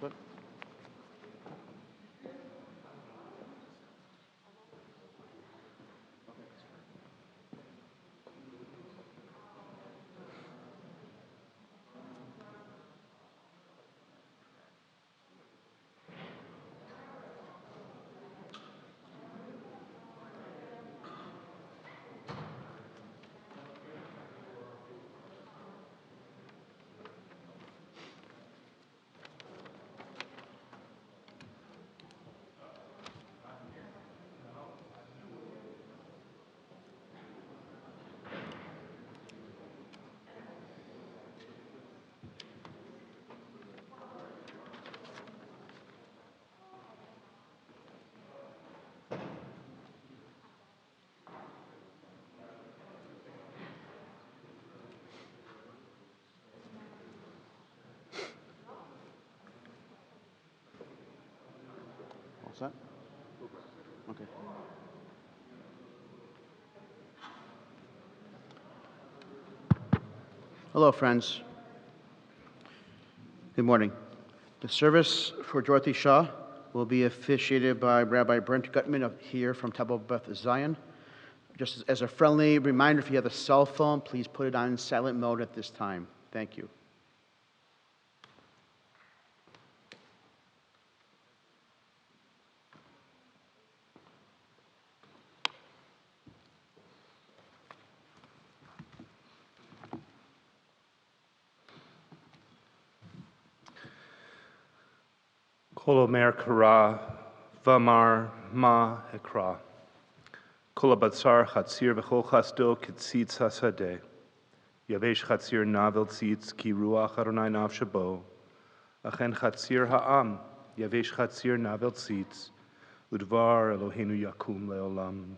Good. All set? Okay. Hello, friends. Good morning. The service for Dorothy Shaw will be officiated by Rabbi Brent Gutman here from Temple Beth Zion. Just as a friendly reminder, if you have a cell phone, please put it on silent mode at this time. Thank you. Kol omer kara, v'amar ma hekra. Kol habatzar chatzir v'chol chasdo k'tzitz hasadeh. Yavesh chatzir navel tzitz ki ruach Adonai nav shabo. Achen chatzir ha'am, yavesh chatzir navel tzitz. Udvar Eloheinu yakum leolam.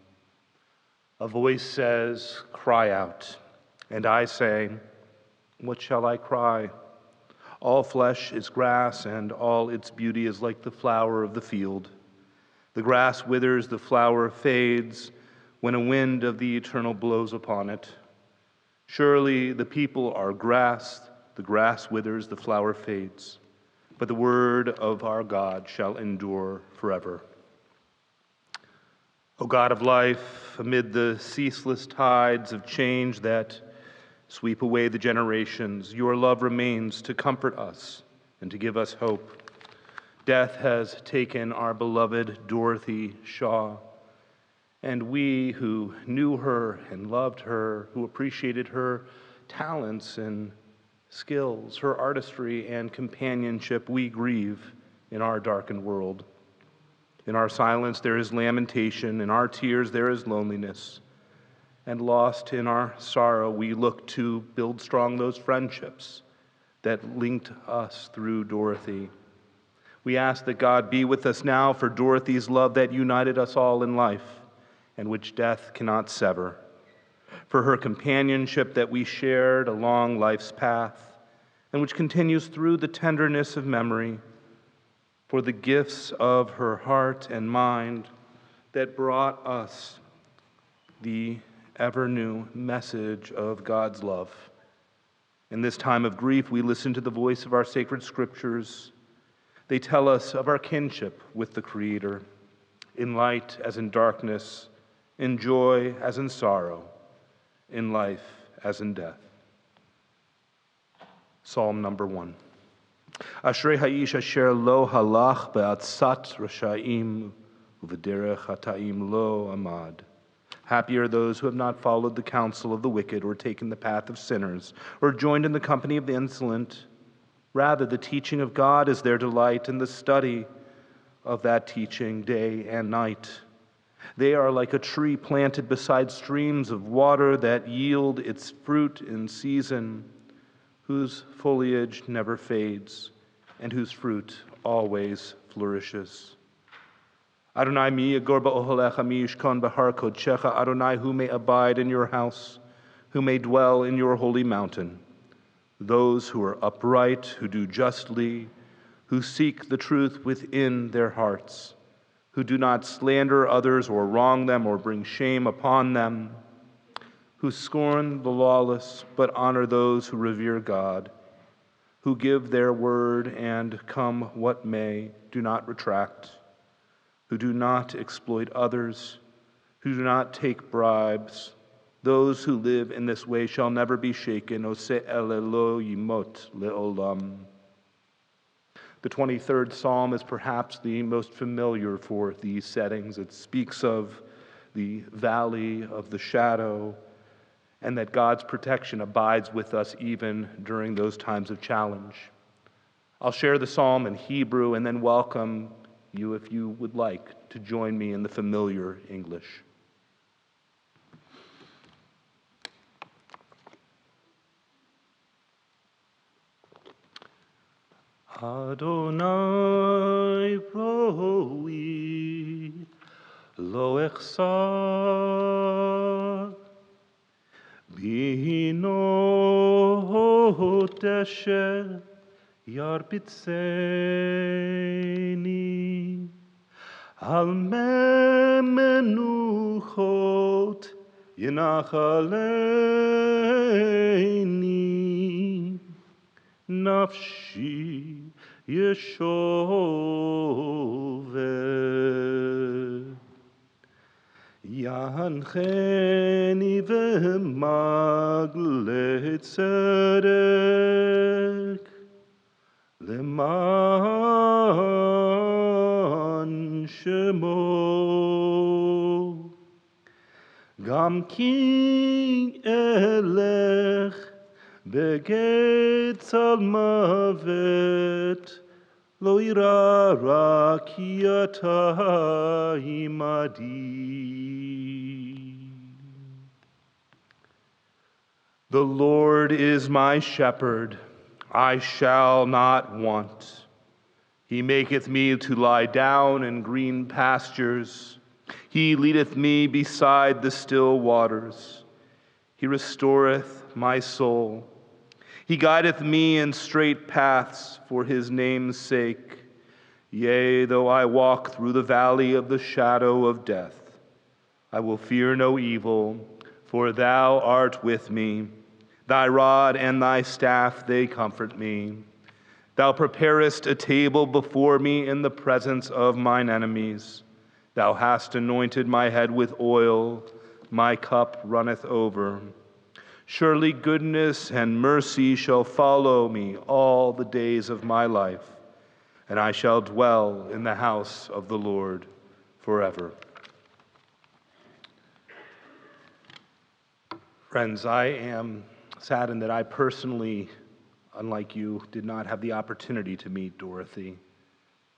A voice says, cry out. And I say, what shall I cry? All flesh is grass, and all its beauty is like the flower of the field. The grass withers, the flower fades, when a wind of the eternal blows upon it. Surely the people are grass, the grass withers, the flower fades, but the word of our God shall endure forever. O God of life, amid the ceaseless tides of change that sweep away the generations, your love remains to comfort us and to give us hope. Death has taken our beloved Dorothy Shaw, and we who knew her and loved her, who appreciated her talents and skills, her artistry and companionship, we grieve in our darkened world. In our silence there is lamentation, in our tears there is loneliness. And lost in our sorrow, we look to build strong those friendships that linked us through Dorothy. We ask that God be with us now for Dorothy's love that united us all in life and which death cannot sever, for her companionship that we shared along life's path and which continues through the tenderness of memory, for the gifts of her heart and mind that brought us the ever-new message of God's love. In this time of grief, we listen to the voice of our sacred scriptures. They tell us of our kinship with the Creator, in light as in darkness, in joy as in sorrow, in life as in death. Psalm number 1. Ashrei ha'ish asher lo halach be'atzat rasha'im u'v'derech hata'im lo amad. Happy are those who have not followed the counsel of the wicked or taken the path of sinners or joined in the company of the insolent. Rather, the teaching of God is their delight, and the study of that teaching day and night. They are like a tree planted beside streams of water that yield its fruit in season, whose foliage never fades and whose fruit always flourishes. Adonai mi yagor ba'ohalecha mi yishkon b'har kodechecha. Adonai, who may abide in your house, who may dwell in your holy mountain. Those who are upright, who do justly, who seek the truth within their hearts, who do not slander others or wrong them or bring shame upon them, who scorn the lawless but honor those who revere God, who give their word and, come what may, do not retract, who do not exploit others, who do not take bribes. Those who live in this way shall never be shaken. Ose elelo yimot leolam. The 23rd Psalm is perhaps the most familiar for these settings. It speaks of the valley of the shadow and that God's protection abides with us even during those times of challenge. I'll share the psalm in Hebrew and then welcome you, if you would like, to join me in the familiar English. Adonai roi lo echsar bino desher yarbitseni al menuchot yenachaleni nafshi yeshovet yancheni v'magle tzedek leman shemo gam ki elech beged mavet lo ira ra ki ata imadi. The Lord is my shepherd, I shall not want. He maketh me to lie down in green pastures. He leadeth me beside the still waters. He restoreth my soul. He guideth me in straight paths for his name's sake. Yea, though I walk through the valley of the shadow of death, I will fear no evil, for thou art with me. Thy rod and thy staff, they comfort me. Thou preparest a table before me in the presence of mine enemies. Thou hast anointed my head with oil, my cup runneth over. Surely goodness and mercy shall follow me all the days of my life, and I shall dwell in the house of the Lord forever. Friends, I am saddened that I personally, unlike you, did not have the opportunity to meet Dorothy,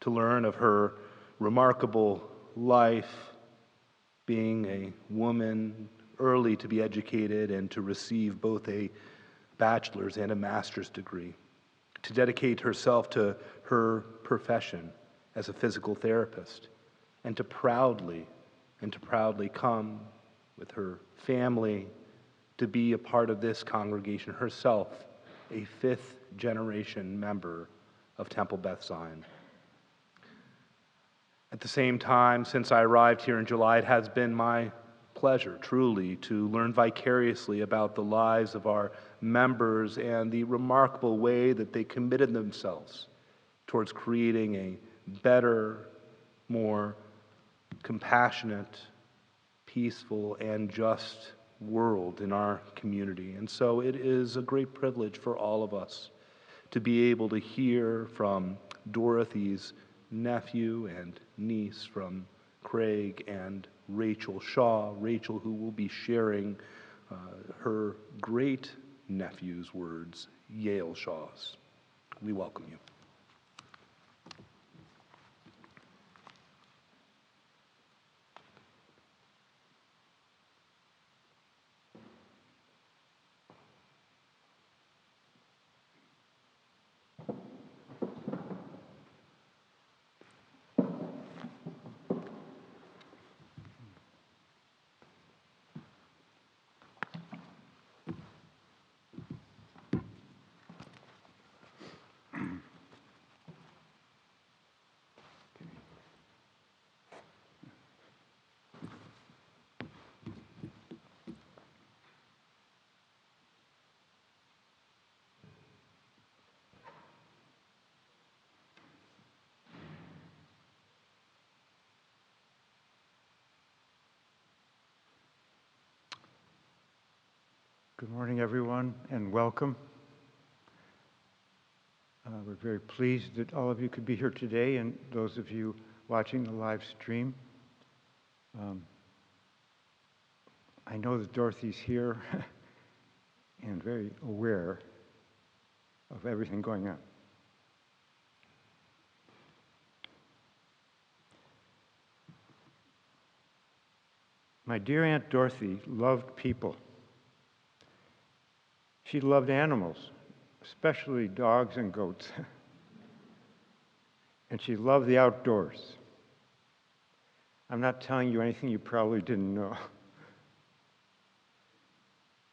to learn of her remarkable life, being a woman, early to be educated and to receive both a bachelor's and a master's degree, to dedicate herself to her profession as a physical therapist, and to proudly come with her family to be a part of this congregation, herself a fifth generation member of Temple Beth Zion. At the same time, since I arrived here in July, it has been my pleasure, truly, to learn vicariously about the lives of our members and the remarkable way that they committed themselves towards creating a better, more compassionate, peaceful, and just world in our community. And so it is a great privilege for all of us to be able to hear from Dorothy's nephew and niece, from Craig and Rachel Shaw, Rachel who will be sharing her great nephew's words, Yale Shaw's. We welcome you. Good morning, everyone, and welcome. We're very pleased that all of you could be here today, and those of you watching the live stream. I know that Dorothy's here and very aware of everything going on. My dear Aunt Dorothy loved people. She loved animals, especially dogs and goats. And she loved the outdoors. I'm not telling you anything you probably didn't know.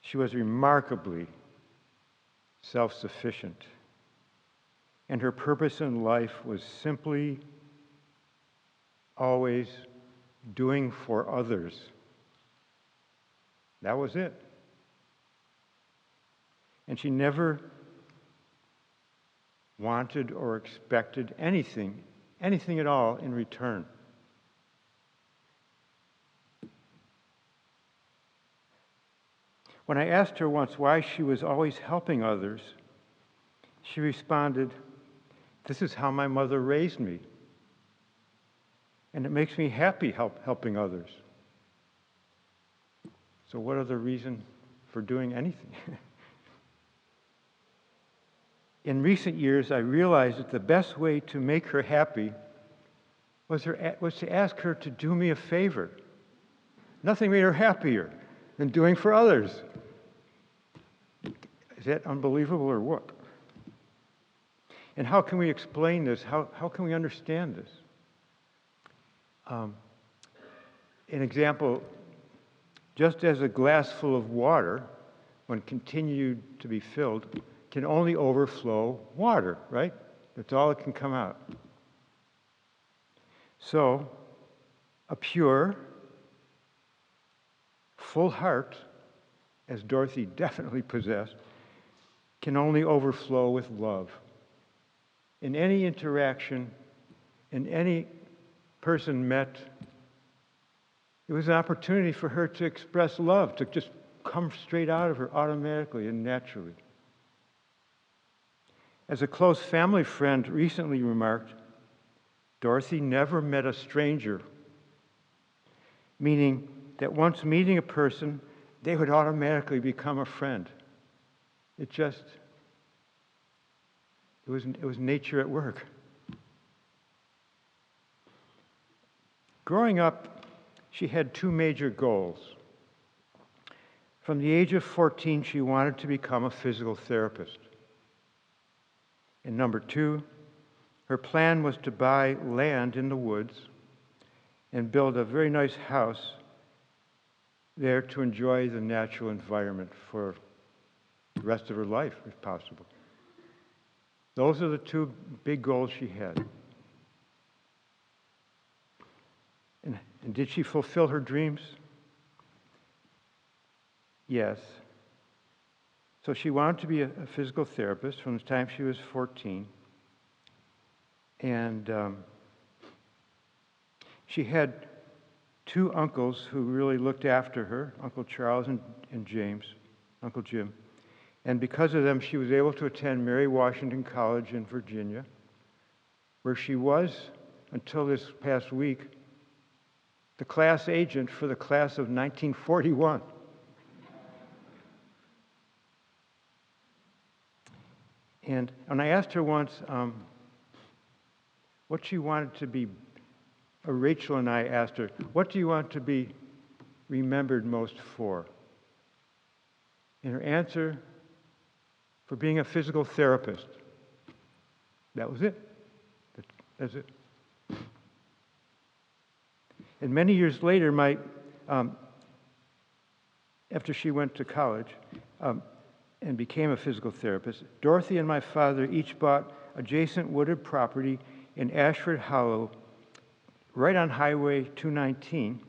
She was remarkably self-sufficient. And her purpose in life was simply always doing for others. That was it. And she never wanted or expected anything at all in return. When I asked her once why she was always helping others, she responded, "This is how my mother raised me. And it makes me happy helping others. So what other reason for doing anything?" In recent years, I realized that the best way to make her happy was to ask her to do me a favor. Nothing made her happier than doing for others. Is that unbelievable or what? And how can we explain this? How can we understand this? An example, just as a glass full of water, when continued to be filled, can only overflow water, right? That's all that can come out. So, a pure, full heart, as Dorothy definitely possessed, can only overflow with love. In any interaction, in any person met, it was an opportunity for her to express love, to just come straight out of her automatically and naturally. As a close family friend recently remarked, Dorothy never met a stranger, meaning that once meeting a person, they would automatically become a friend. It was nature at work. Growing up, she had two major goals. From the age of 14, she wanted to become a physical therapist. And number two, her plan was to buy land in the woods and build a very nice house there to enjoy the natural environment for the rest of her life, if possible. Those are the two big goals she had. And did she fulfill her dreams? Yes. So she wanted to be a physical therapist from the time she was 14. And she had two uncles who really looked after her, Uncle Charles and James, Uncle Jim. And because of them, she was able to attend Mary Washington College in Virginia, where she was, until this past week, the class agent for the class of 1941. And I asked her once what she wanted to be, Rachel and I asked her, what do you want to be remembered most for? And her answer, for being a physical therapist. That was it. That's it. And many years later, after she went to college and became a physical therapist, Dorothy and my father each bought adjacent wooded property in Ashford Hollow, right on Highway 219,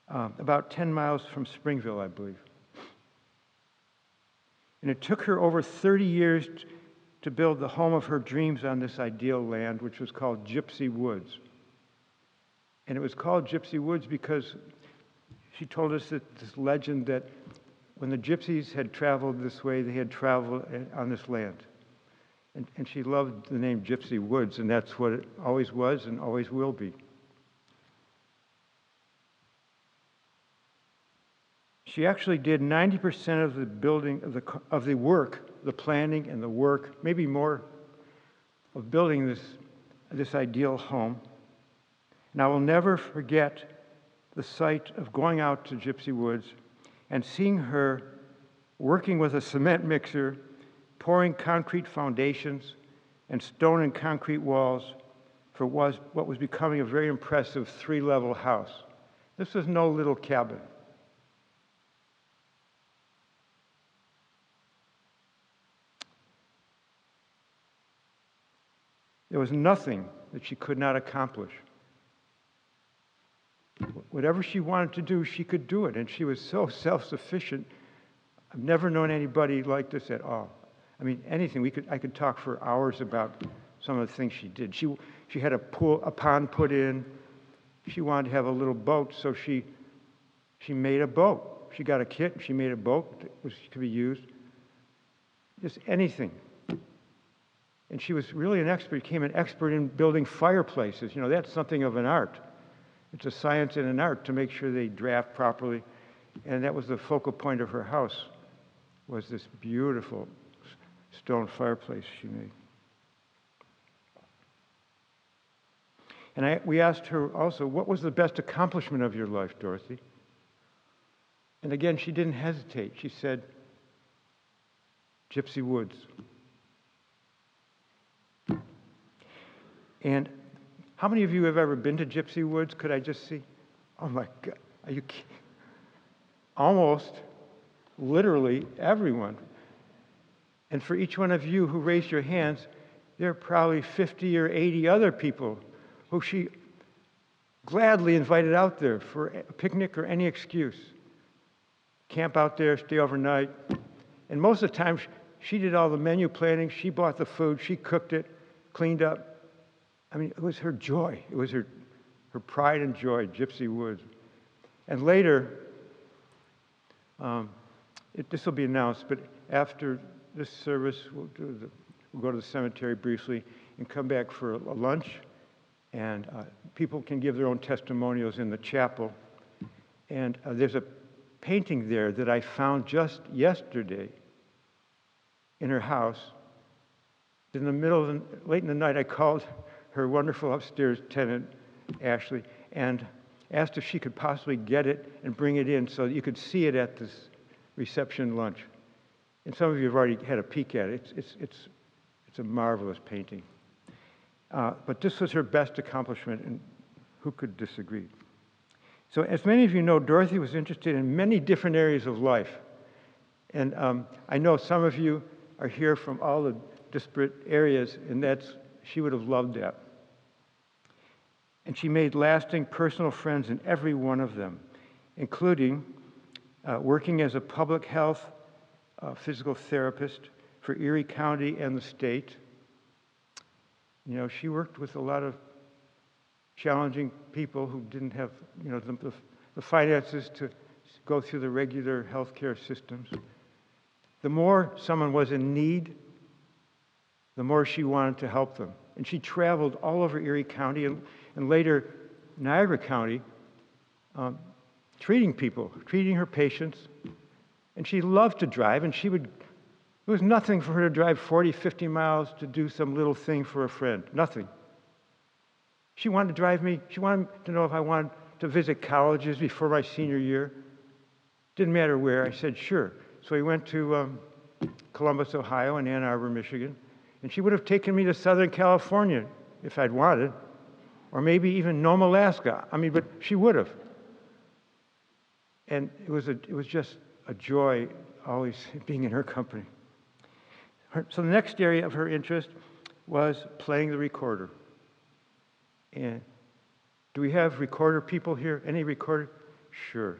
about 10 miles from Springville, I believe. And it took her over 30 years to build the home of her dreams on this ideal land, which was called Gypsy Woods. And it was called Gypsy Woods because she told us that this legend that when the gypsies had traveled this way, they had traveled on this land. And she loved the name Gypsy Woods, and that's what it always was and always will be. She actually did 90% of the building, of the work, the planning and the work, maybe more, of building this ideal home. And I will never forget the sight of going out to Gypsy Woods and seeing her working with a cement mixer, pouring concrete foundations and stone and concrete walls for what was becoming a very impressive 3-level house. This was no little cabin. There was nothing that she could not accomplish. Whatever she wanted to do, she could do it, and she was so self-sufficient. I've never known anybody like this at all. I mean, anything. I could talk for hours about some of the things she did. She had a pond put in. She wanted to have a little boat, so she made a boat. She got a kit, and she made a boat that could be used. Just anything. And she was really became an expert in building fireplaces. You know, that's something of an art. It's a science and an art to make sure they draft properly. And that was the focal point of her house, was this beautiful stone fireplace she made. And we asked her also, what was the best accomplishment of your life, Dorothy? And again, she didn't hesitate. She said, Gypsy Woods. And how many of you have ever been to Gypsy Woods? Could I just see? Oh my God, are you kidding? Almost, literally everyone. And for each one of you who raised your hands, there are probably 50 or 80 other people who she gladly invited out there for a picnic or any excuse. Camp out there, stay overnight. And most of the time, she did all the menu planning. She bought the food. She cooked it, cleaned up. I mean, it was her joy. It was her pride and joy, Gypsy Woods. And later, this will be announced, but after this service, we'll go to the cemetery briefly and come back for a lunch. And people can give their own testimonials in the chapel. And there's a painting there that I found just yesterday in her house. In the middle of late in the night, I called her wonderful upstairs tenant, Ashley, and asked if she could possibly get it and bring it in so that you could see it at this reception lunch. And some of you have already had a peek at it. It's a marvelous painting. But this was her best accomplishment, and who could disagree? So as many of you know, Dorothy was interested in many different areas of life. And I know some of you are here from all the disparate areas, and she would have loved that. And she made lasting personal friends in every one of them, including working as a public health physical therapist for Erie County and the state. You know, she worked with a lot of challenging people who didn't have, you know, the finances to go through the regular healthcare systems. The more someone was in need, the more she wanted to help them. And she traveled all over Erie County and later Niagara County, treating people, treating her patients. And she loved to drive, and it was nothing for her to drive 40, 50 miles to do some little thing for a friend. Nothing. She wanted to know if I wanted to visit colleges before my senior year. Didn't matter where. I said, sure. So we went to Columbus, Ohio, and Ann Arbor, Michigan. And she would have taken me to Southern California if I'd wanted, or maybe even Nome, Alaska. I mean, but she would have. And it was just a joy always being in her company. So the next area of her interest was playing the recorder. And do we have recorder people here? Any recorder? Sure.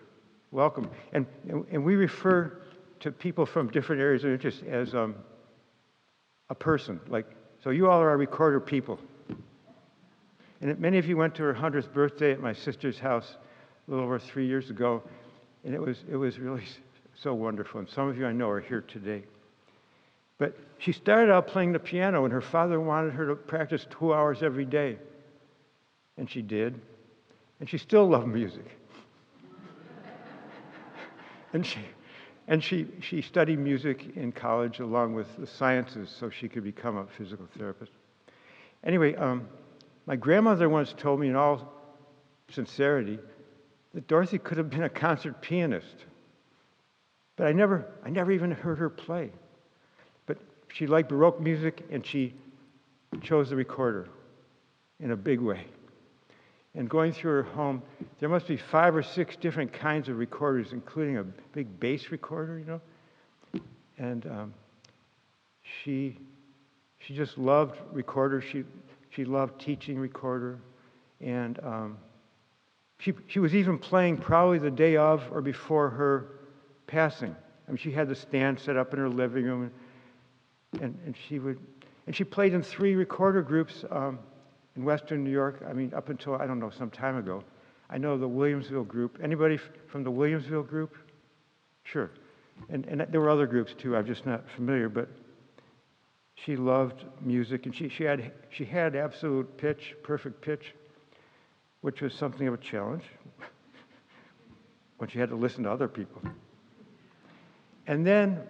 Welcome. And we refer to people from different areas of interest as a person. So you all are our recorder people. And many of you went to her 100th birthday at my sister's house a little over 3 years ago, and it was really so wonderful. And some of you I know are here today. But she started out playing the piano, and her father wanted her to practice 2 hours every day. And she did. And she still loved music. and she studied music in college along with the sciences so she could become a physical therapist. Anyway, my grandmother once told me in all sincerity that Dorothy could have been a concert pianist. But I never even heard her play. But she liked Baroque music, and she chose the recorder in a big way. And going through her home, there must be 5 or 6 different kinds of recorders, including a big bass recorder, you know. And she just loved recorder. She loved teaching recorder, and she was even playing probably the day of or before her passing. I mean, she had the stand set up in her living room, and she played in 3 recorder groups in Western New York. I mean, up until, I don't know, some time ago. I know the Williamsville group. Anybody from the Williamsville group? Sure. And there were other groups too. I'm just not familiar, but she loved music, and she had absolute pitch, perfect pitch, which was something of a challenge when she had to listen to other people. And then,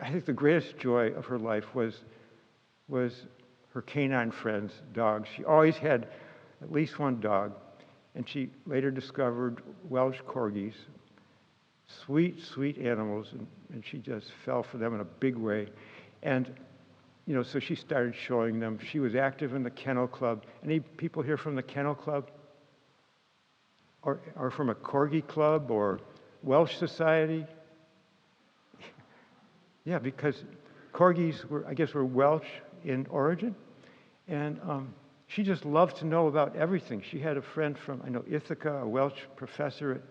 I think the greatest joy of her life was her canine friends, dogs. She always had at least one dog, and she later discovered Welsh corgis, sweet, sweet animals, and she just fell for them in a big way. And, you know, so she started showing them. She was active in the Kennel Club. Any people here from the Kennel Club? Or from a Corgi Club or Welsh Society? Yeah, because corgis were Welsh in origin. And she just loved to know about everything. She had a friend from, I know, Ithaca, a Welsh professor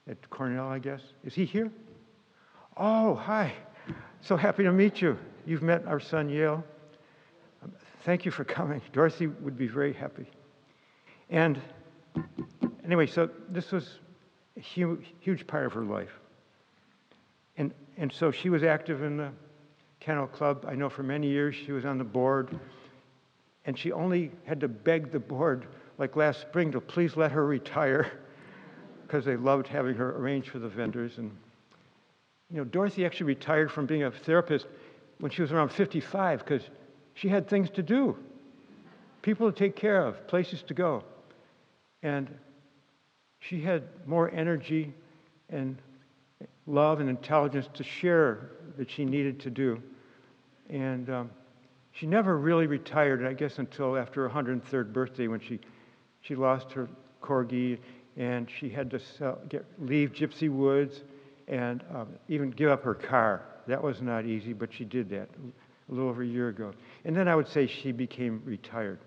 at Cornell, I guess. Is he here? Oh, hi. So happy to meet you. You've met our son, Yale. Thank you for coming. Dorothy would be very happy. And anyway, so this was a huge part of her life. And so she was active in the Kennel Club. I know for many years she was on the board. And she only had to beg the board, like last spring, to please let her retire because they loved having her arrange for the vendors. And, you know, Dorothy actually retired from being a therapist when she was around 55 because she had things to do, people to take care of, places to go. And she had more energy and love and intelligence to share that she needed to do. And she never really retired, I guess, until after her 103rd birthday when she lost her corgi and she had to leave Gypsy Woods and even give up her car. That was not easy, but she did that a little over a year ago. And then I would say she became retired.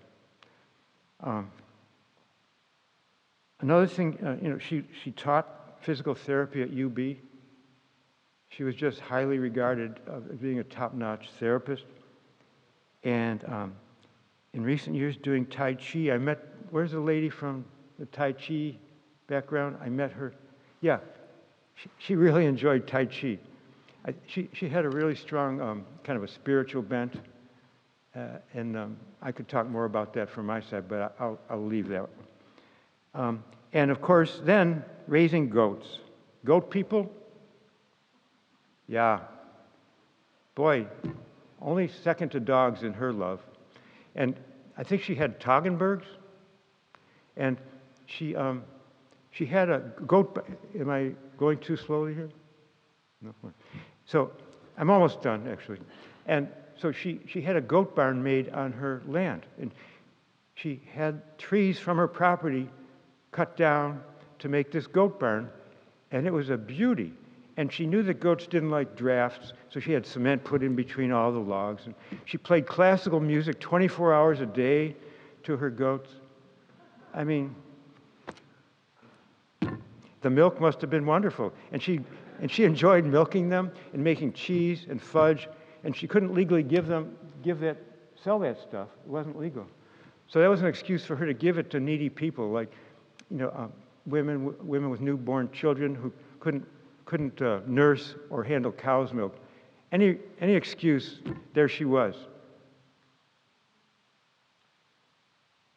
Another thing, you know, she taught physical therapy at UB. She was just highly regarded as being a top-notch therapist. And in recent years doing Tai Chi, where's the lady from the Tai Chi background? I met her. Yeah, she really enjoyed Tai Chi. She had a really strong kind of a spiritual bent. And I could talk more about that from my side, but I'll leave that. And of course, then raising goats. Goat people? Yeah. Boy, only second to dogs in her love. And I think she had Toggenburgs. And she had a goat. Am I going too slowly here? No. So I'm almost done, actually. And so she had a goat barn made on her land. And she had trees from her property cut down to make this goat barn. And it was a beauty. And she knew that goats didn't like drafts, so she had cement put in between all the logs. And she played classical music 24 hours a day to her goats. I mean, the milk must have been wonderful. And she enjoyed milking them and making cheese and fudge. And she couldn't legally sell that stuff. It wasn't legal. So that was an excuse for her to give it to needy people, like, you know, women with newborn children who couldn't couldn't nurse or handle cow's milk. Any excuse, there she was.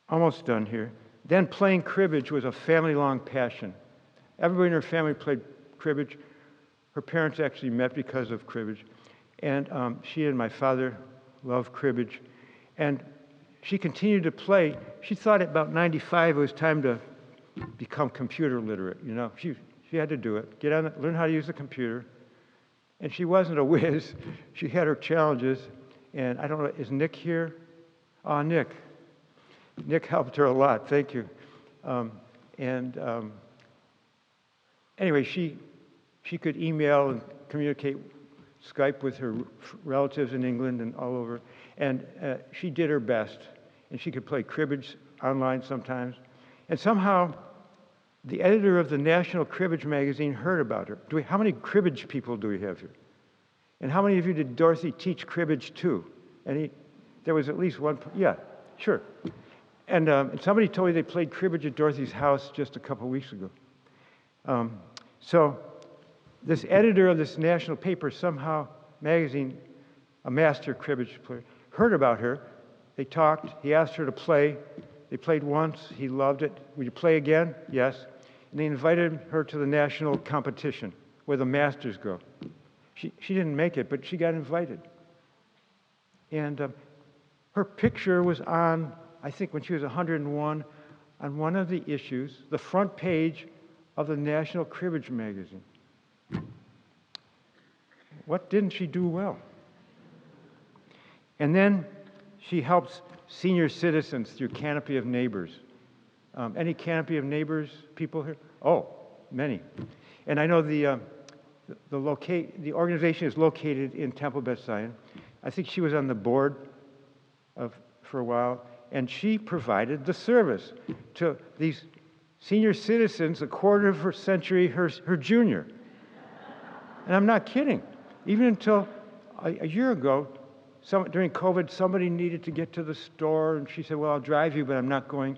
Almost done here. Then playing cribbage was a family-long passion. Everybody in her family played cribbage. Her parents actually met because of cribbage. And she and my father loved cribbage. And she continued to play. She thought at about 95 it was time to become computer literate. You know, she had to do it. Learn how to use the computer. And she wasn't a whiz. She had her challenges. And I don't know, is Nick here? Oh, Nick. Nick helped her a lot. Thank you. Anyway, she could email and communicate, Skype with her relatives in England and all over. And she did her best. And she could play cribbage online sometimes. And somehow, the editor of the National Cribbage magazine heard about her. How many cribbage people do we have here? And how many of you did Dorothy teach cribbage to? There was at least one. Yeah, sure. And somebody told me they played cribbage at Dorothy's house just a couple weeks ago. So this editor of this national paper, somehow magazine, a master cribbage player, heard about her. They talked. He asked her to play. They played once. He loved it. Would you play again? Yes. And they invited her to the national competition where the masters go. She didn't make it, but she got invited. And her picture was on, I think when she was 101, on one of the issues, the front page of the National Cribbage magazine. What didn't she do well? And then she helps senior citizens through Canopy of Neighbors. Any Canopy of Neighbors people here? Oh, many. And I know the organization is located in Temple Beth Zion. I think she was on the board for a while, and she provided the service to these senior citizens a quarter of a century her junior. And I'm not kidding. Even until a year ago, during COVID, somebody needed to get to the store, and she said, well, I'll drive you, but I'm not going.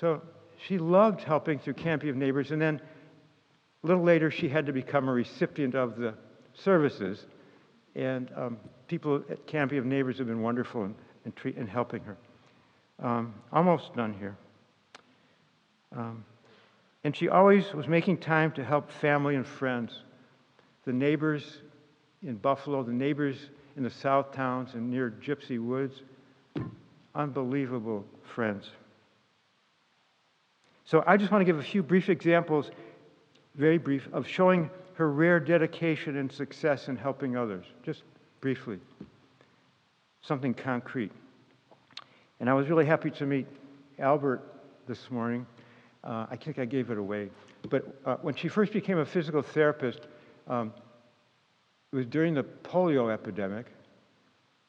So she loved helping through Canopy of Neighbors, and then a little later, she had to become a recipient of the services, and people at Canopy of Neighbors have been wonderful in helping her. Almost done here. And she always was making time to help family and friends, the neighbors in Buffalo, the neighbors in the South Towns and near Gypsy Woods. Unbelievable friends. So I just want to give a few brief examples, very brief, of showing her rare dedication and success in helping others, just briefly. Something concrete. And I was really happy to meet Albert this morning. I think I gave it away. But when she first became a physical therapist, it was during the polio epidemic,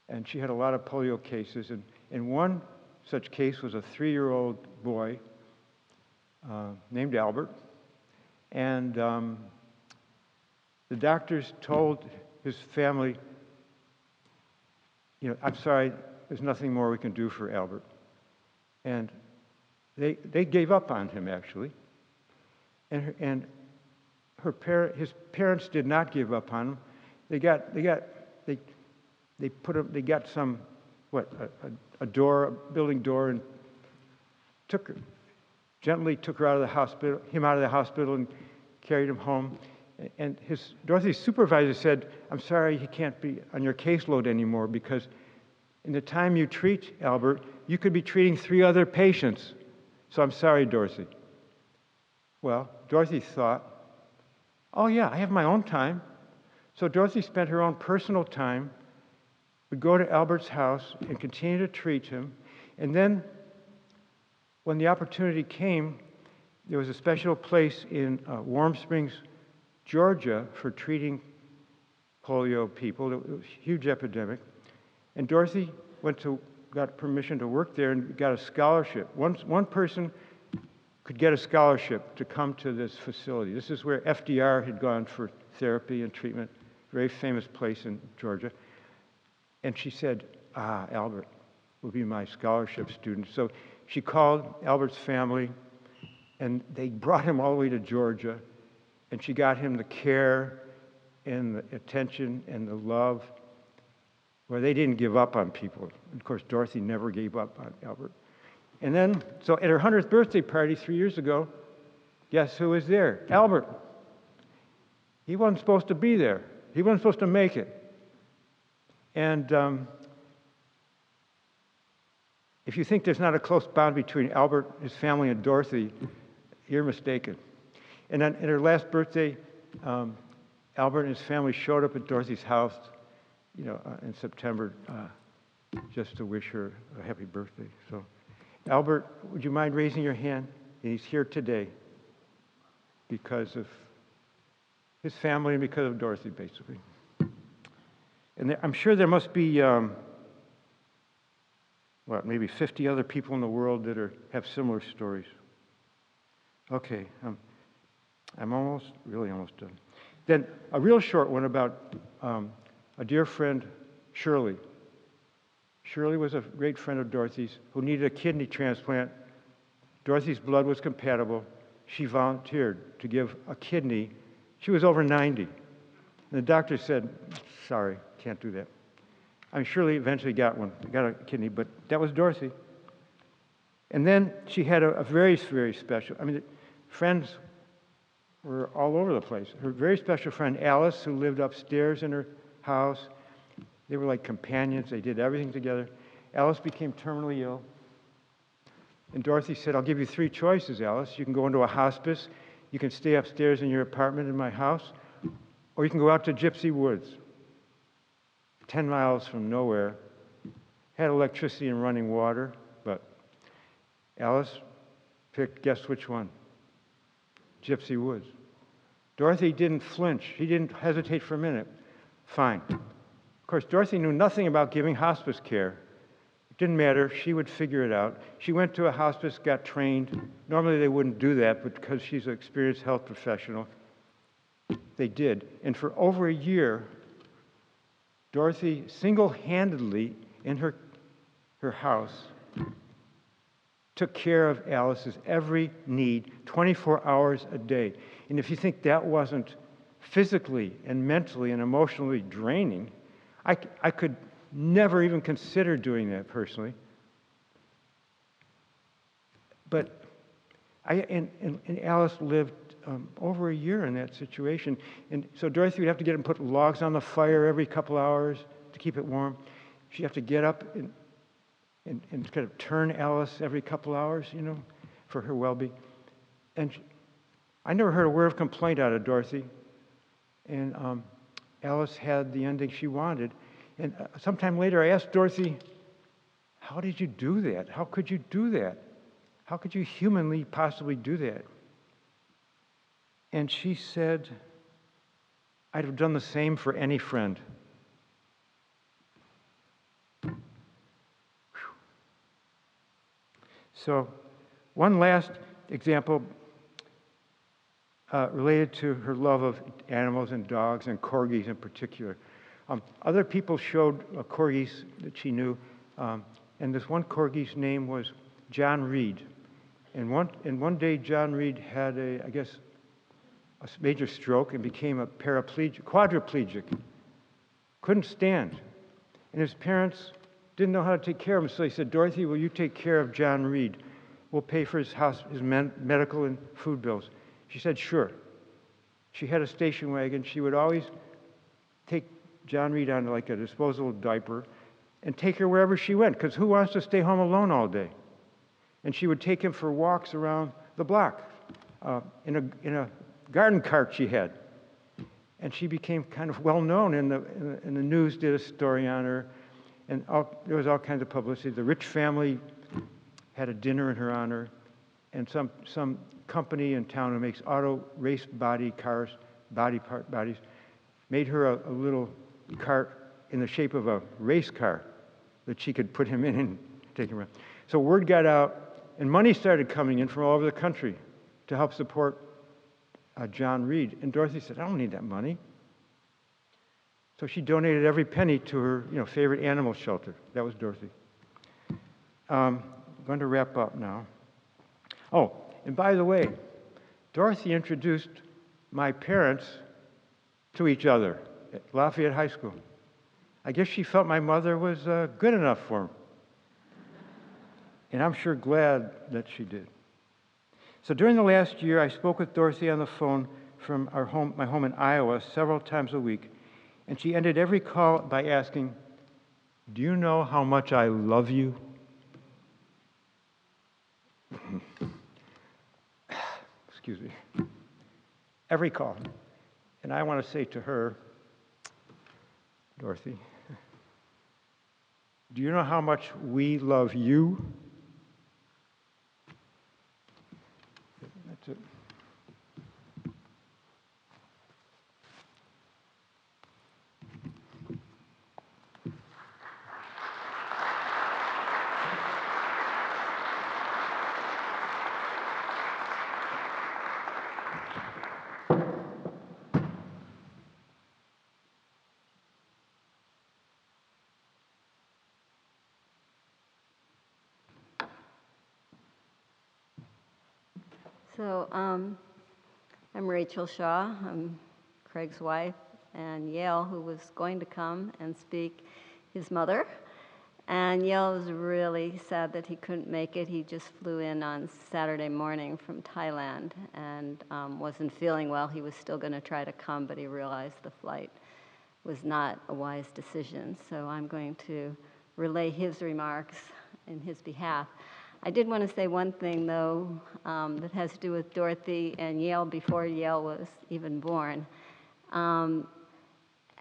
and she had a lot of polio cases. And one such case was a 3-year-old boy named Albert. And the doctors told his family, I'm sorry, there's nothing more we can do for Albert. And they gave up on him, actually. And his parents did not give up on him. They got some, a building door, and gently took her out of the hospital, and carried him home. And Dorothy's supervisor said, I'm sorry, he can't be on your caseload anymore, because in the time you treat Albert, you could be treating 3 other patients. So I'm sorry, Dorothy. Well, Dorothy thought, oh yeah, I have my own time. So Dorothy spent her own personal time, would go to Albert's house and continue to treat him. And then when the opportunity came, there was a special place in Warm Springs, Georgia, for treating polio people. It was a huge epidemic. And Dorothy got permission to work there and got a scholarship. One person could get a scholarship to come to this facility. This is where FDR had gone for therapy and treatment, very famous place in Georgia. And she said, Albert will be my scholarship student. So she called Albert's family, and they brought him all the way to Georgia. and she got him the care and the attention and the love. Well, they didn't give up on people. Of course, Dorothy never gave up on Albert. And then, so at her 100th birthday party 3 years ago, guess who was there? Albert. He wasn't supposed to be there. He wasn't supposed to make it. And if you think there's not a close bond between Albert, his family, and Dorothy, you're mistaken. And then at her last birthday, Albert and his family showed up at Dorothy's house, in September, just to wish her a happy birthday. So, Albert, would you mind raising your hand? And he's here today because of his family and because of Dorothy, basically. And I'm sure there must be, maybe 50 other people in the world that have similar stories. Okay, I'm really almost done. Then a real short one about a dear friend, Shirley. Shirley was a great friend of Dorothy's who needed a kidney transplant. Dorothy's blood was compatible. She volunteered to give a kidney. She was over 90. And the doctor said, sorry, can't do that. Shirley eventually got a kidney, but that was Dorothy. And then she had a very, very special, friends were all over the place. Her very special friend, Alice, who lived upstairs in her house, they were like companions. They did everything together. Alice became terminally ill. And Dorothy said, I'll give you 3 choices, Alice. You can go into a hospice, you can stay upstairs in your apartment in my house, or you can go out to Gypsy Woods, 10 miles from nowhere. Had electricity and running water, but Alice picked, guess which one? Gypsy Woods. Dorothy didn't flinch. She didn't hesitate for a minute. Fine. Of course, Dorothy knew nothing about giving hospice care. It didn't matter. She would figure it out. She went to a hospice, got trained. Normally they wouldn't do that, but because she's an experienced health professional, they did. And for over a year, Dorothy single-handedly in her house took care of Alice's every need 24 hours a day. And if you think that wasn't physically and mentally and emotionally draining, I could never even consider doing that personally. But and Alice lived over a year in that situation. And so Dorothy would have to get and put logs on the fire every couple hours to keep it warm. She'd have to get up and kind of turn Alice every couple hours, for her well-being. And I never heard a word of complaint out of Dorothy. And Alice had the ending she wanted. And sometime later I asked Dorothy, how did you do that? How could you do that? How could you humanly possibly do that? And she said, I'd have done the same for any friend. So, one last example related to her love of animals and dogs and corgis in particular. Other people showed corgis that she knew, and this one corgi's name was John Reed. And one day John Reed had a major stroke and became a quadriplegic. Couldn't stand. And his parents didn't know how to take care of him, so they said, Dorothy, will you take care of John Reed? We'll pay for his medical and food bills. She said, sure. She had a station wagon. She would always take John Reed on like a disposable diaper and take her wherever she went, because who wants to stay home alone all day? And she would take him for walks around the block in a garden cart she had. And she became kind of well known, and the news did a story on her, and there was all kinds of publicity. The rich family had a dinner in her honor, and some company in town who makes auto race bodies, made her a little cart in the shape of a race car that she could put him in and take him around. So word got out, and money started coming in from all over the country to help support John Reed. And Dorothy said, I don't need that money. So she donated every penny to her favorite animal shelter. That was Dorothy. I'm going to wrap up now. Oh, and by the way, Dorothy introduced my parents to each other at Lafayette High School. I guess she felt my mother was good enough for them. And I'm sure glad that she did. So during the last year, I spoke with Dorothy on the phone from my home in Iowa several times a week, and she ended every call by asking, "Do you know how much I love you?" Excuse me. Every call. And I want to say to her, Dorothy, do you know how much we love you? That's it. So I'm Rachel Shaw. I'm Craig's wife, and Yale, who was going to come and speak, his mother. And Yale was really sad that he couldn't make it. He just flew in on Saturday morning from Thailand and wasn't feeling well. He was still going to try to come, but he realized the flight was not a wise decision. So I'm going to relay his remarks in his behalf. I did want to say one thing, though, that has to do with Dorothy and Yale before Yale was even born. And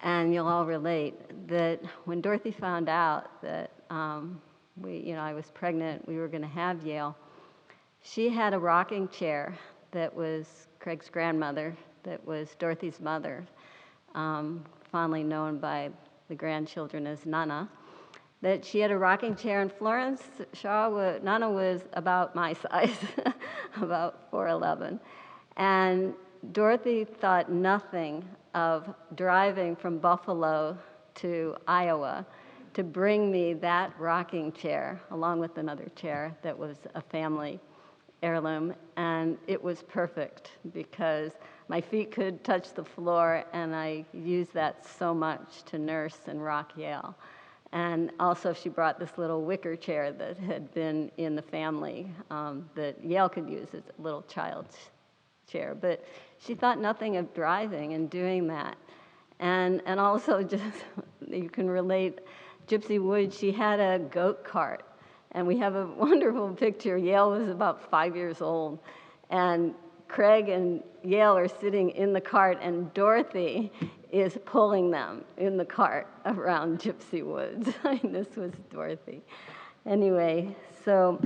you'll all relate that when Dorothy found out that I was pregnant, we were going to have Yale, she had a rocking chair that was Craig's grandmother, that was Dorothy's mother, fondly known by the grandchildren as Nana. That she had a rocking chair, and Florence Shaw, Nana was about my size, about 4'11". And Dorothy thought nothing of driving from Buffalo to Iowa to bring me that rocking chair, along with another chair that was a family heirloom. And it was perfect because my feet could touch the floor, and I used that so much to nurse and rock Yale. And also she brought this little wicker chair that had been in the family that Yale could use as a little child's chair. But she thought nothing of driving and doing that. And also just, you can relate, Gypsy Wood, she had a goat cart. And we have a wonderful picture. Yale was about 5 years old. And Craig and Yale are sitting in the cart, and Dorothy is pulling them in the cart around Gypsy Woods. This was Dorothy. Anyway, so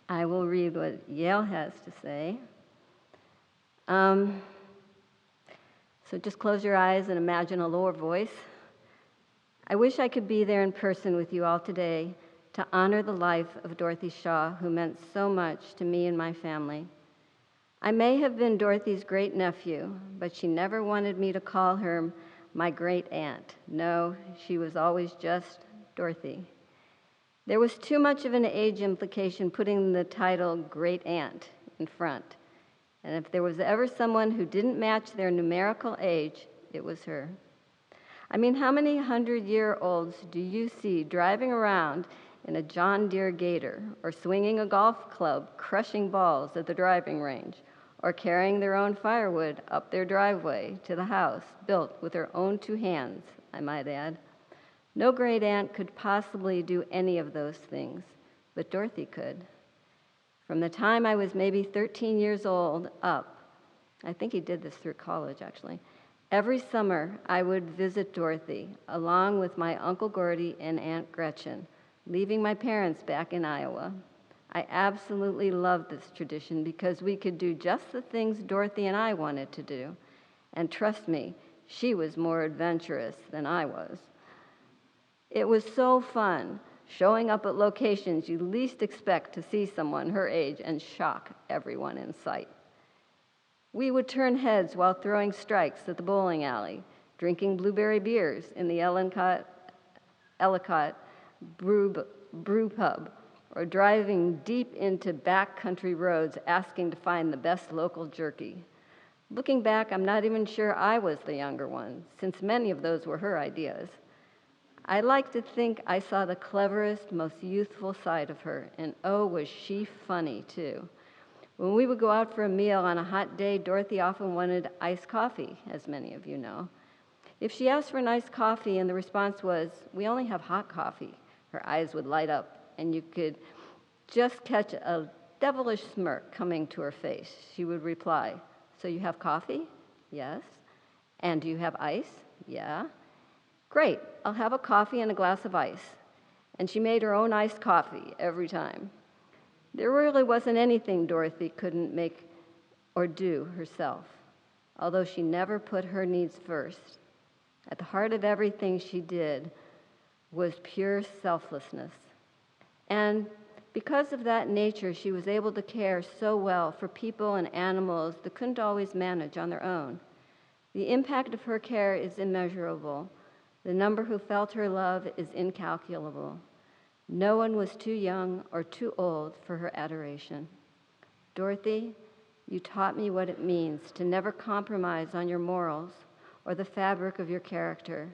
I will read what Yale has to say. So just close your eyes and imagine a lower voice. I wish I could be there in person with you all today to honor the life of Dorothy Shaw, who meant so much to me and my family. I may have been Dorothy's great-nephew, but she never wanted me to call her my great-aunt. No, she was always just Dorothy. There was too much of an age implication putting the title great-aunt in front. And if there was ever someone who didn't match their numerical age, it was her. I mean, how many 100-year-olds do you see driving around in a John Deere Gator, or swinging a golf club, crushing balls at the driving range, or carrying their own firewood up their driveway to the house, built with their own 2 hands, I might add? No great-aunt could possibly do any of those things, but Dorothy could. From the time I was maybe 13 years old up, I think he did this through college, actually, every summer I would visit Dorothy, along with my Uncle Gordy and Aunt Gretchen, leaving my parents back in Iowa. I absolutely loved this tradition because we could do just the things Dorothy and I wanted to do. And trust me, she was more adventurous than I was. It was so fun showing up at locations you least expect to see someone her age and shock everyone in sight. We would turn heads while throwing strikes at the bowling alley, drinking blueberry beers in the Ellicott brew pub, or driving deep into backcountry roads asking to find the best local jerky. Looking back, I'm not even sure I was the younger one, since many of those were her ideas. I like to think I saw the cleverest, most youthful side of her, and oh, was she funny, too. When we would go out for a meal on a hot day, Dorothy often wanted iced coffee, as many of you know. If she asked for an iced coffee and the response was, "We only have hot coffee," her eyes would light up, and you could just catch a devilish smirk coming to her face. She would reply, "So you have coffee?" "Yes." "And do you have ice?" "Yeah." "Great, I'll have a coffee and a glass of ice." And she made her own iced coffee every time. There really wasn't anything Dorothy couldn't make or do herself, although she never put her needs first. At the heart of everything she did was pure selflessness. And because of that nature, she was able to care so well for people and animals that couldn't always manage on their own. The impact of her care is immeasurable. The number who felt her love is incalculable. No one was too young or too old for her adoration. Dorothy, you taught me what it means to never compromise on your morals or the fabric of your character.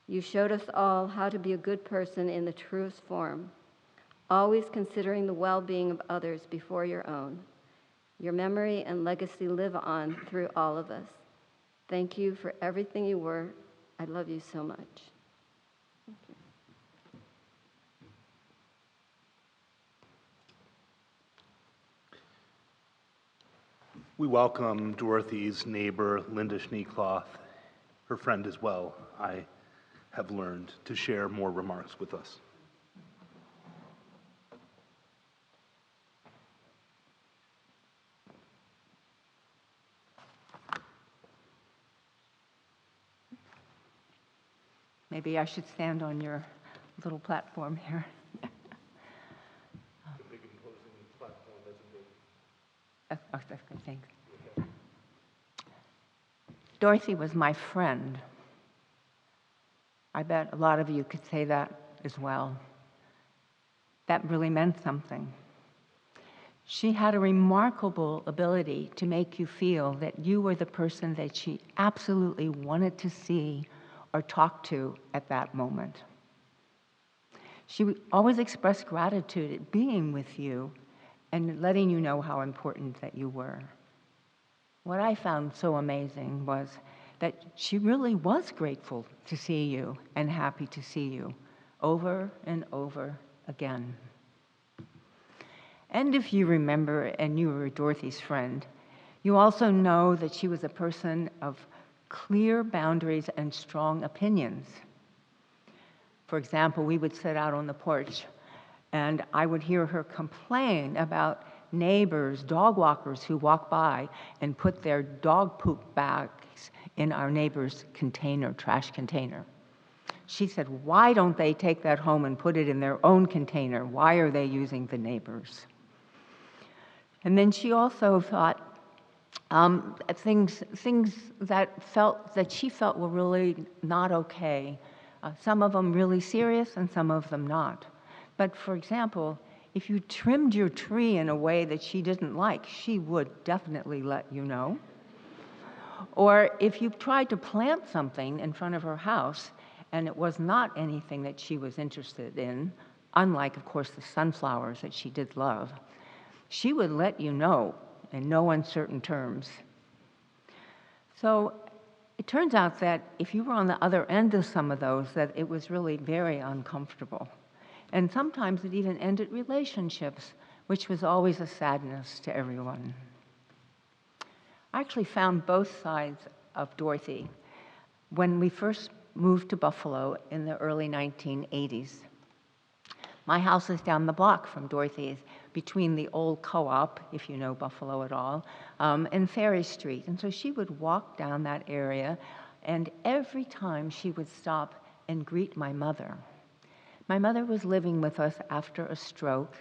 You showed us all how to be a good person in the truest form, always considering the well-being of others before your own. Your memory and legacy live on through all of us. Thank you for everything you were. I love you so much. Thank you. We welcome Dorothy's neighbor, Linda Schneekloth, her friend as well, I have learned, to share more remarks with us. Maybe I should stand on your little platform here. Oh, that's good, thanks. Dorothy was my friend. I bet a lot of you could say that as well. That really meant something. She had a remarkable ability to make you feel that you were the person that she absolutely wanted to see or talk to at that moment. She would always express gratitude at being with you and letting you know how important that you were. What I found so amazing was that she really was grateful to see you and happy to see you over and over again. And if you remember, and you were Dorothy's friend, you also know that she was a person of clear boundaries and strong opinions. For example, we would sit out on the porch and I would hear her complain about neighbors, dog walkers who walk by and put their dog poop bags in our neighbor's container, trash container. She said, why don't they take that home and put it in their own container? Why are they using the neighbors? And then she also thought things that she felt were really not okay. Some of them really serious and some of them not. But for example, if you trimmed your tree in a way that she didn't like, she would definitely let you know. Or if you tried to plant something in front of her house and it was not anything that she was interested in, unlike, of course, the sunflowers that she did love, she would let you know in no uncertain terms. So it turns out that if you were on the other end of some of those, that it was really very uncomfortable. And sometimes it even ended relationships, which was always a sadness to everyone. I actually found both sides of Dorothy when we first moved to Buffalo in the early 1980s. My house is down the block from Dorothy's, between the old co-op, if you know Buffalo at all, and Ferry Street. And so she would walk down that area, and every time she would stop and greet my mother. My mother was living with us after a stroke.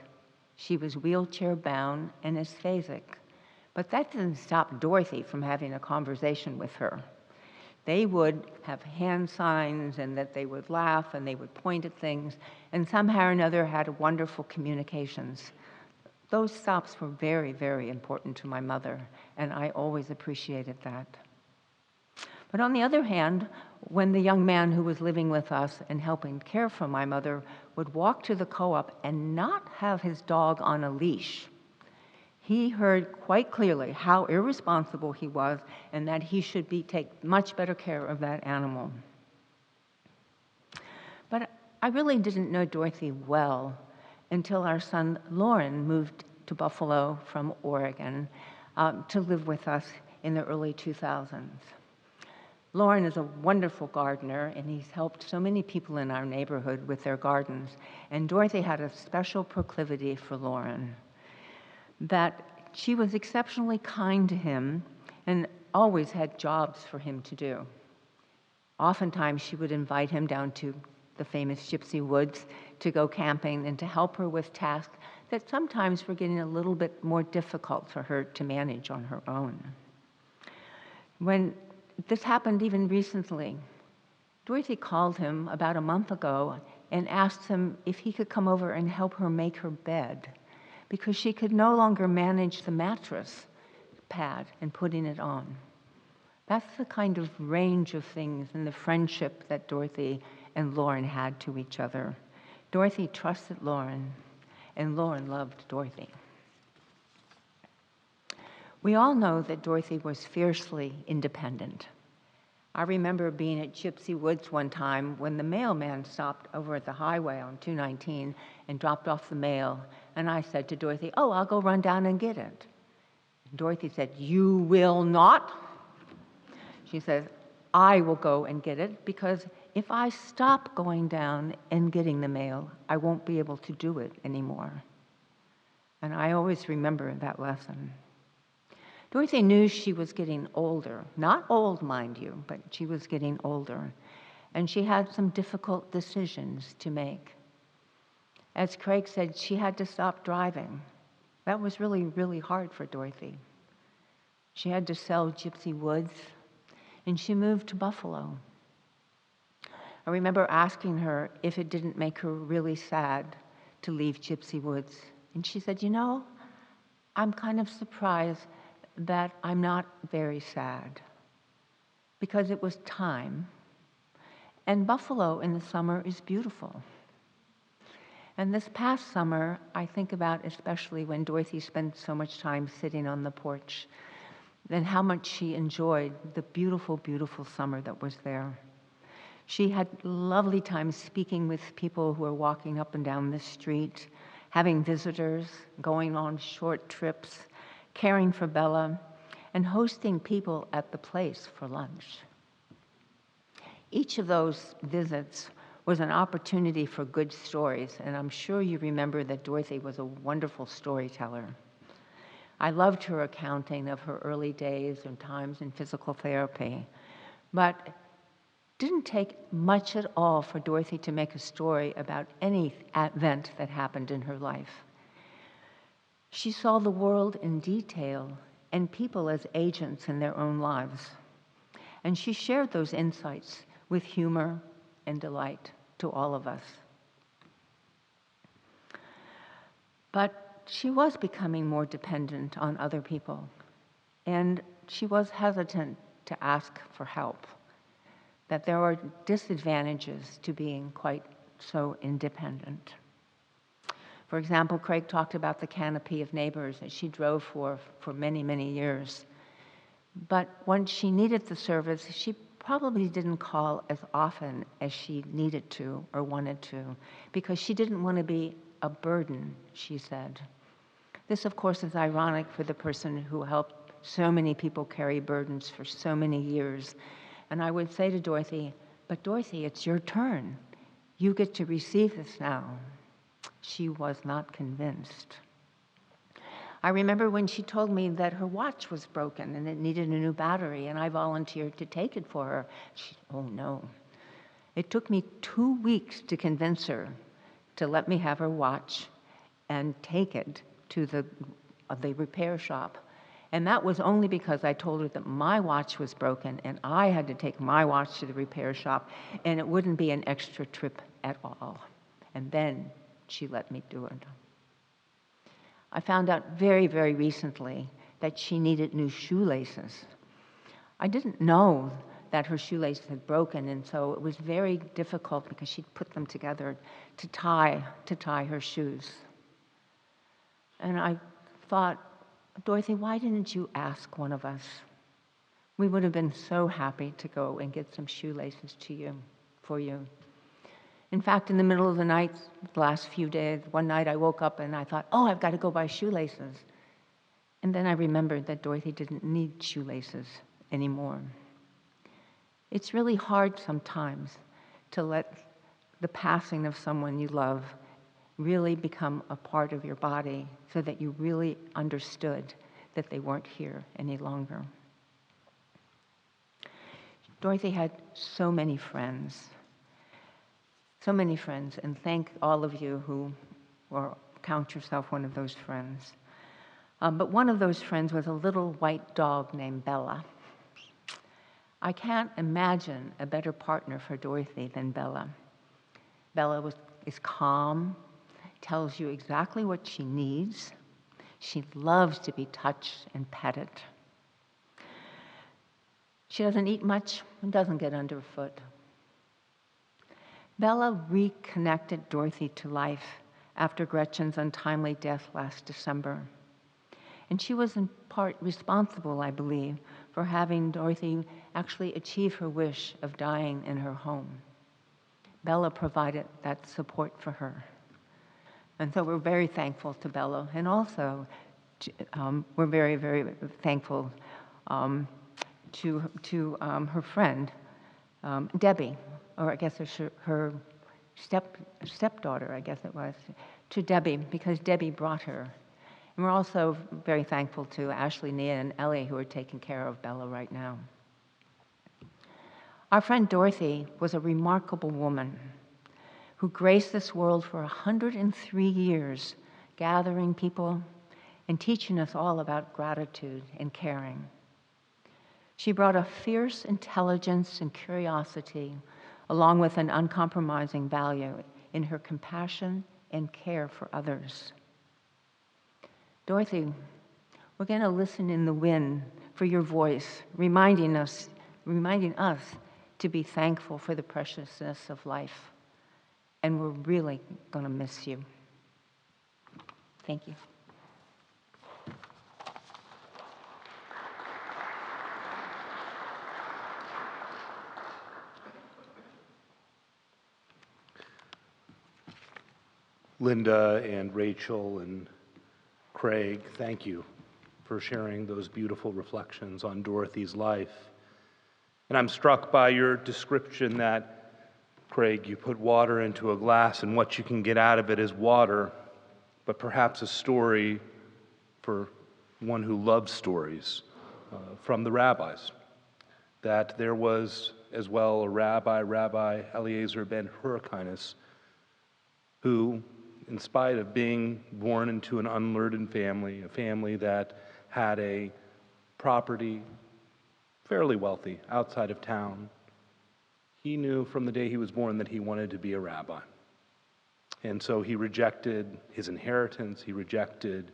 She was wheelchair-bound and aphasic. But that didn't stop Dorothy from having a conversation with her. They would have hand signs and that they would laugh and they would point at things and somehow or another had wonderful communications. Those stops were very, very important to my mother, and I always appreciated that. But on the other hand, when the young man who was living with us and helping care for my mother would walk to the co-op and not have his dog on a leash, he heard quite clearly how irresponsible he was and that he should take much better care of that animal. But I really didn't know Dorothy well until our son Lauren moved to Buffalo from Oregon to live with us in the early 2000s. Lauren is a wonderful gardener, and he's helped so many people in our neighborhood with their gardens. And Dorothy had a special proclivity for Lauren, that she was exceptionally kind to him and always had jobs for him to do. Oftentimes, she would invite him down to the famous Gypsy Woods to go camping and to help her with tasks that sometimes were getting a little bit more difficult for her to manage on her own. When this happened even recently, Dorothy called him about a month ago and asked him if he could come over and help her make her bed, because she could no longer manage the mattress pad and putting it on. That's the kind of range of things and the friendship that Dorothy and Lauren had to each other. Dorothy trusted Lauren, and Lauren loved Dorothy. We all know that Dorothy was fiercely independent. I remember being at Gypsy Woods one time when the mailman stopped over at the highway on 219 and dropped off the mail, and I said to Dorothy, "Oh, I'll go run down and get it." And Dorothy said, "You will not." She says, "I will go and get it, because if I stop going down and getting the mail, I won't be able to do it anymore." And I always remember that lesson. Dorothy knew she was getting older. Not old, mind you, but she was getting older. And she had some difficult decisions to make. As Craig said, she had to stop driving. That was really, really hard for Dorothy. She had to sell Gypsy Woods, and she moved to Buffalo. I remember asking her if it didn't make her really sad to leave Gypsy Woods. And she said, I'm kind of surprised that I'm not very sad, because it was time. And Buffalo in the summer is beautiful. And this past summer, I think about especially when Dorothy spent so much time sitting on the porch, and how much she enjoyed the beautiful, beautiful summer that was there. She had lovely time speaking with people who were walking up and down the street, having visitors, going on short trips, caring for Bella, and hosting people at the place for lunch. Each of those visits was an opportunity for good stories, and I'm sure you remember that Dorothy was a wonderful storyteller. I loved her accounting of her early days and times in physical therapy, but it didn't take much at all for Dorothy to make a story about any event that happened in her life. She saw the world in detail and people as agents in their own lives. And she shared those insights with humor and delight to all of us. But she was becoming more dependent on other people, and she was hesitant to ask for help, that there were disadvantages to being quite so independent. For example, Craig talked about the canopy of neighbors that she drove for many, many years. But once she needed the service, she probably didn't call as often as she needed to or wanted to, because she didn't want to be a burden, she said. This, of course, is ironic for the person who helped so many people carry burdens for so many years. And I would say to Dorothy, "But Dorothy, it's your turn. You get to receive this now." She was not convinced. I remember when she told me that her watch was broken and it needed a new battery, and I volunteered to take it for her. Oh no. It took me 2 weeks to convince her to let me have her watch and take it to the repair shop. And that was only because I told her that my watch was broken and I had to take my watch to the repair shop, and it wouldn't be an extra trip at all. And then she let me do it. I found out very, very recently that she needed new shoelaces. I didn't know that her shoelaces had broken, and so it was very difficult because she'd put them together to tie her shoes. And I thought, Dorothy, why didn't you ask one of us? We would have been so happy to go and get some shoelaces for you. In fact, in the middle of the night, the last few days, one night I woke up and I thought, oh, I've got to go buy shoelaces. And then I remembered that Dorothy didn't need shoelaces anymore. It's really hard sometimes to let the passing of someone you love really become a part of your body so that you really understood that they weren't here any longer. Dorothy had so many friends, and thank all of you who count yourself one of those friends. But one of those friends was a little white dog named Bella. I can't imagine a better partner for Dorothy than Bella. Bella is calm, tells you exactly what she needs. She loves to be touched and petted. She doesn't eat much and doesn't get underfoot. Bella reconnected Dorothy to life after Gretchen's untimely death last December. And she was in part responsible, I believe, for having Dorothy actually achieve her wish of dying in her home. Bella provided that support for her. And so we're very thankful to Bella. And also, we're very, very thankful to her friend, Debbie, or I guess it's her stepdaughter, I guess it was, to Debbie, because Debbie brought her. And we're also very thankful to Ashley, Nia, and Ellie, who are taking care of Bella right now. Our friend Dorothy was a remarkable woman who graced this world for 103 years, gathering people and teaching us all about gratitude and caring. She brought a fierce intelligence and curiosity, along with an uncompromising value in her compassion and care for others. Dorothy, we're going to listen in the wind for your voice, reminding us to be thankful for the preciousness of life. And we're really going to miss you. Thank you. Linda and Rachel and Craig, thank you for sharing those beautiful reflections on Dorothy's life. And I'm struck by your description that, Craig, you put water into a glass and what you can get out of it is water, but perhaps a story for one who loves stories from the rabbis. That there was as well a Rabbi Eliezer ben Hyrcanus, who, in spite of being born into an unlearned family, a family that had a property fairly wealthy outside of town, he knew from the day he was born that he wanted to be a rabbi. And so he rejected his inheritance, he rejected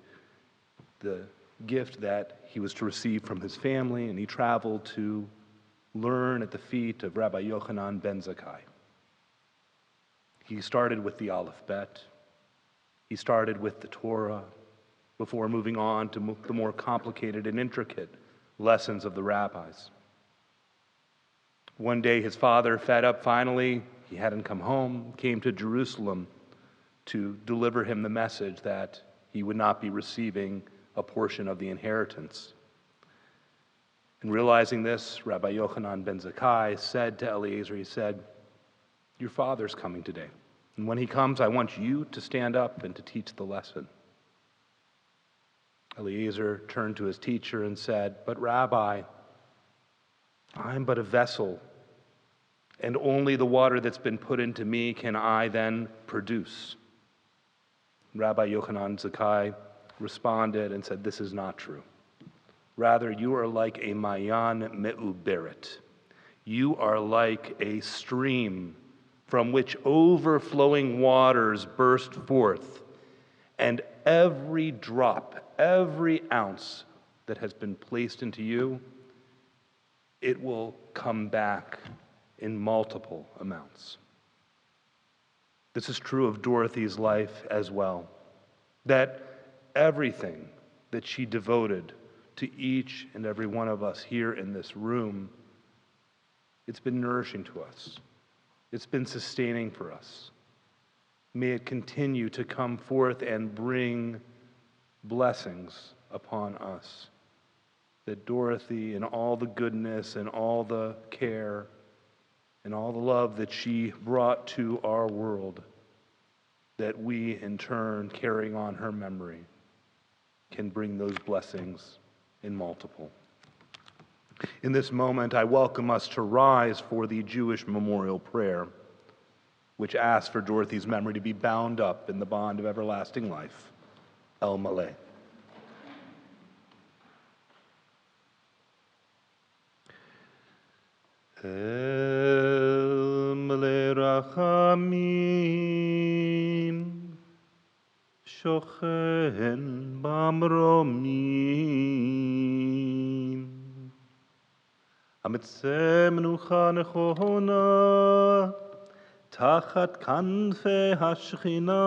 the gift that he was to receive from his family, and he traveled to learn at the feet of Rabbi Yochanan ben Zakkai. He started with the Aleph Bet. He started with the Torah before moving on to the more complicated and intricate lessons of the rabbis. One day his father, fed up finally, he hadn't come home, came to Jerusalem to deliver him the message that he would not be receiving a portion of the inheritance. And realizing this, Rabbi Yochanan ben Zakkai said to Eliezer, he said, "Your father's coming today. And when he comes, I want you to stand up and to teach the lesson." Eliezer turned to his teacher and said, "But Rabbi, I'm but a vessel, and only the water that's been put into me can I then produce." Rabbi Yochanan Zakkai responded and said, "This is not true. Rather, you are like a mayan me'uberet. You are like a stream from which overflowing waters burst forth, and every drop, every ounce that has been placed into you, it will come back in multiple amounts. This is true of Dorothy's life as well, that everything that she devoted to each and every one of us here in this room, it's been nourishing to us. It's been sustaining for us. May it continue to come forth and bring blessings upon us. That Dorothy, and all the goodness and all the care and all the love that she brought to our world, that we in turn, carrying on her memory, can bring those blessings in multiple. In this moment, I welcome us to rise for the Jewish memorial prayer, which asks for Dorothy's memory to be bound up in the bond of everlasting life. El Maleh. El Maleh Rachamim, Shochen Bamromim, Ametzeh Menucha Nechona, Tachat Kanfe Hashchina,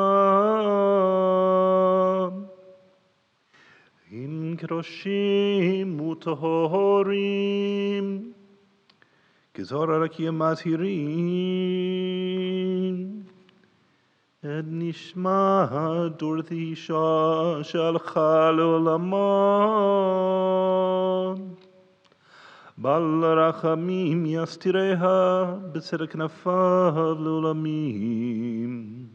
Im Kedoshim Utohorim, Gezorah Rakim Mazhirin, Et Nishma Dorothy Shah Shalcha Leolamon, Bal Rachamim Yastireha B'tzedek Nafav Leolamim,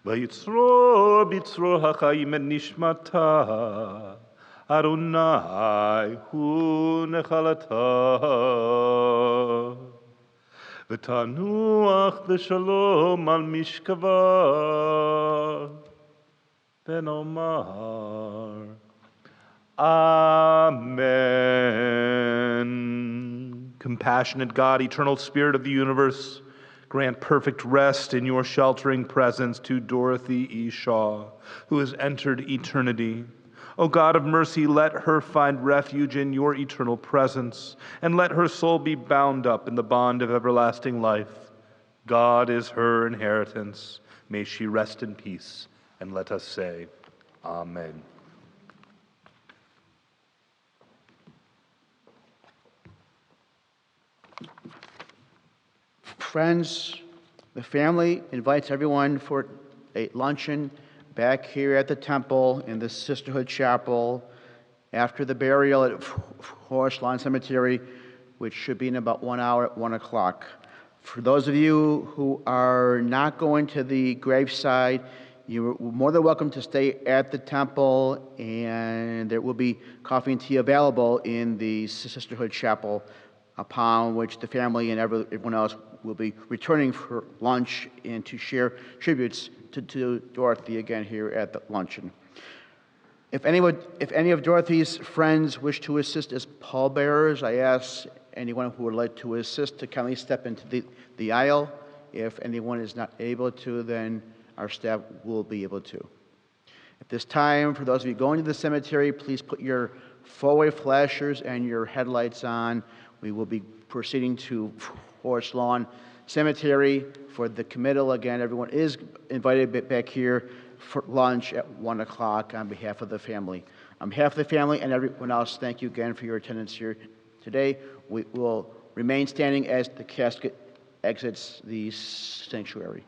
Vayitzro B'tzro HaChaim Et Nishmata, Adonai Hu Nechalata, V'tanuach v'shalom al mishkava, v'nomar, Amen. Compassionate God, eternal Spirit of the universe, grant perfect rest in your sheltering presence to Dorothy E. Shaw, who has entered eternity. O God of mercy, let her find refuge in your eternal presence, and let her soul be bound up in the bond of everlasting life. God is her inheritance. May she rest in peace, and let us say, Amen. Friends, the family invites everyone for a luncheon back here at the temple in the Sisterhood Chapel after the burial at Forest Lawn Cemetery, which should be in about 1 hour at 1 o'clock. For those of you who are not going to the graveside, you're more than welcome to stay at the temple, and there will be coffee and tea available in the Sisterhood Chapel, upon which the family and everyone else will be returning for lunch and to share tributes to Dorothy again here at the luncheon. If any of Dorothy's friends wish to assist as pallbearers, I ask anyone who would like to assist to kindly step into the aisle. If anyone is not able to, then our staff will be able to. At this time, for those of you going to the cemetery, please put your four-way flashers and your headlights on. We will be proceeding to Forest Lawn Cemetery for the committal. Again, everyone is invited back here for lunch at 1 o'clock on behalf of the family. On behalf of the family and everyone else, thank you again for your attendance here today. We will remain standing as the casket exits the sanctuary.